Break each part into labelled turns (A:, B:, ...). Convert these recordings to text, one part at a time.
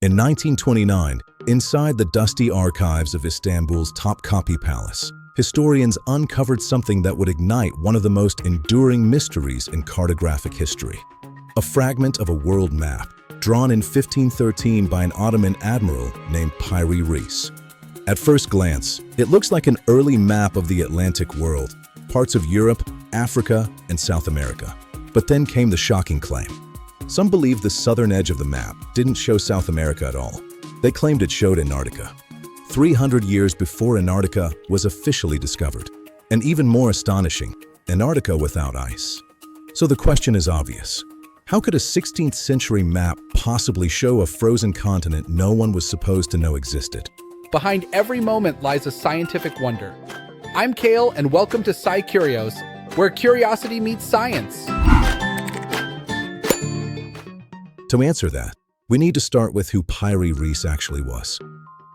A: In 1929, inside the dusty archives of Istanbul's Topkapi Palace, historians uncovered something that would ignite one of the most enduring mysteries in cartographic history. A fragment of a world map, drawn in 1513 by an Ottoman admiral named Piri Reis. At first glance, it looks like an early map of the Atlantic world, parts of Europe, Africa, and South America. But then came the shocking claim. Some believe the southern edge of the map didn't show South America at all. They claimed it showed Antarctica. 300 years before Antarctica was officially discovered. And even more astonishing, Antarctica without ice. So the question is obvious. How could a 16th century map possibly show a frozen continent no one was supposed to know existed?
B: Behind every moment lies a scientific wonder. I'm Kale, and welcome to SciCurios, where curiosity meets science.
A: To answer that, we need to start with who Piri Reis actually was.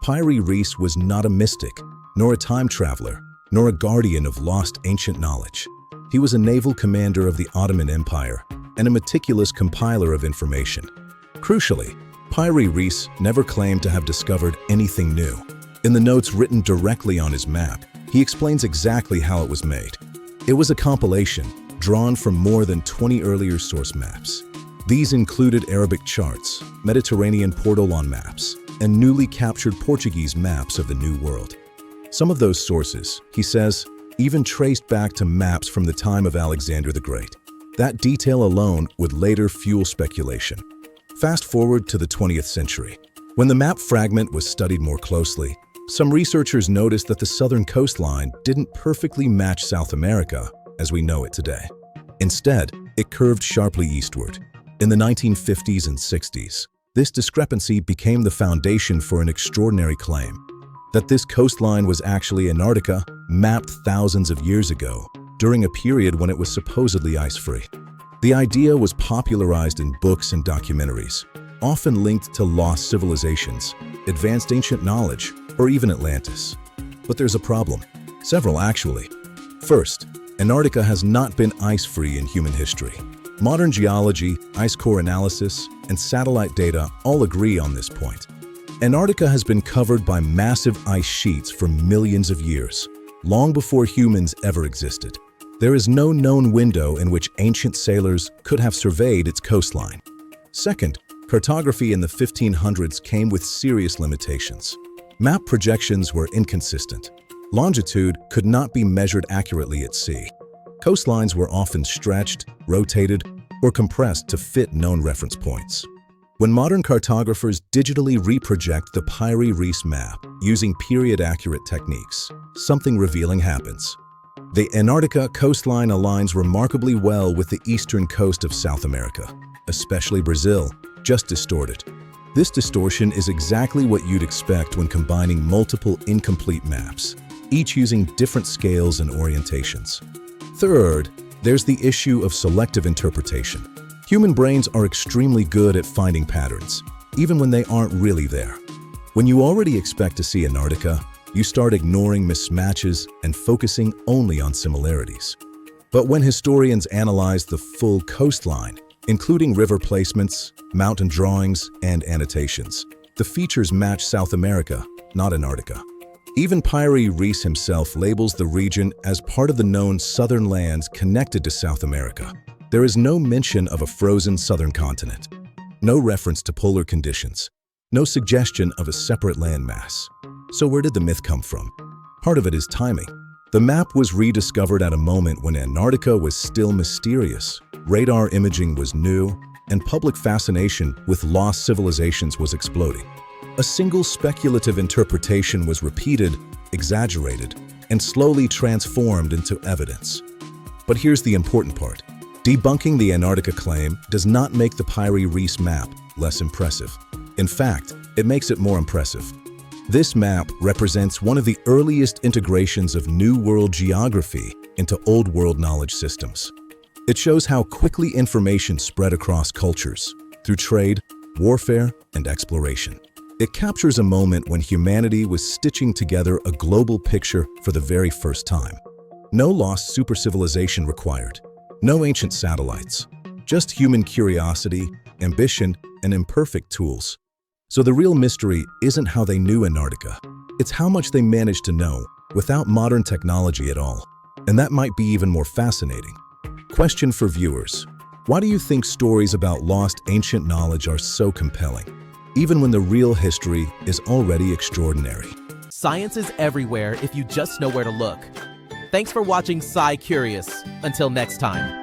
A: Piri Reis was not a mystic, nor a time traveler, nor a guardian of lost ancient knowledge. He was a naval commander of the Ottoman Empire and a meticulous compiler of information. Crucially, Piri Reis never claimed to have discovered anything new. In the notes written directly on his map, he explains exactly how it was made. It was a compilation drawn from more than 20 earlier source maps. These included Arabic charts, Mediterranean portolan maps, and newly captured Portuguese maps of the New World. Some of those sources, he says, even traced back to maps from the time of Alexander the Great. That detail alone would later fuel speculation. Fast forward to the 20th century. When the map fragment was studied more closely, some researchers noticed that the southern coastline didn't perfectly match South America as we know it today. Instead, it curved sharply eastward. In the 1950s and 60s, this discrepancy became the foundation for an extraordinary claim that this coastline was actually Antarctica, mapped thousands of years ago, during a period when it was supposedly ice-free. The idea was popularized in books and documentaries, often linked to lost civilizations, advanced ancient knowledge, or even Atlantis. But there's a problem. Several, actually. First, Antarctica has not been ice-free in human history. Modern geology, ice core analysis, and satellite data all agree on this point. Antarctica has been covered by massive ice sheets for millions of years, long before humans ever existed. There is no known window in which ancient sailors could have surveyed its coastline. Second, cartography in the 1500s came with serious limitations. Map projections were inconsistent. Longitude could not be measured accurately at sea. Coastlines were often stretched, rotated, or compressed to fit known reference points. When modern cartographers digitally reproject the Piri Reis map using period-accurate techniques, something revealing happens. The Antarctica coastline aligns remarkably well with the eastern coast of South America, especially Brazil, just distorted. This distortion is exactly what you'd expect when combining multiple incomplete maps, each using different scales and orientations. Third, there's the issue of selective interpretation. Human brains are extremely good at finding patterns, even when they aren't really there. When you already expect to see Antarctica, you start ignoring mismatches and focusing only on similarities. But when historians analyze the full coastline, including river placements, mountain drawings, and annotations, the features match South America, not Antarctica. Even Piri Reis himself labels the region as part of the known southern lands connected to South America. There is no mention of a frozen southern continent, no reference to polar conditions, no suggestion of a separate landmass. So where did the myth come from? Part of it is timing. The map was rediscovered at a moment when Antarctica was still mysterious, radar imaging was new, and public fascination with lost civilizations was exploding. A single speculative interpretation was repeated, exaggerated, and slowly transformed into evidence. But here's the important part. Debunking the Antarctica claim does not make the Piri Reis map less impressive. In fact, it makes it more impressive. This map represents one of the earliest integrations of New World geography into Old World knowledge systems. It shows how quickly information spread across cultures, through trade, warfare, and exploration. It captures a moment when humanity was stitching together a global picture for the very first time. No lost super-civilization required, no ancient satellites, just human curiosity, ambition, and imperfect tools. So the real mystery isn't how they knew Antarctica. It's how much they managed to know without modern technology at all. And that might be even more fascinating. Question for viewers. Why do you think stories about lost ancient knowledge are so compelling, even when the real history is already extraordinary?
C: Science is everywhere if you just know where to look. Thanks for watching SciCurious. Until next time.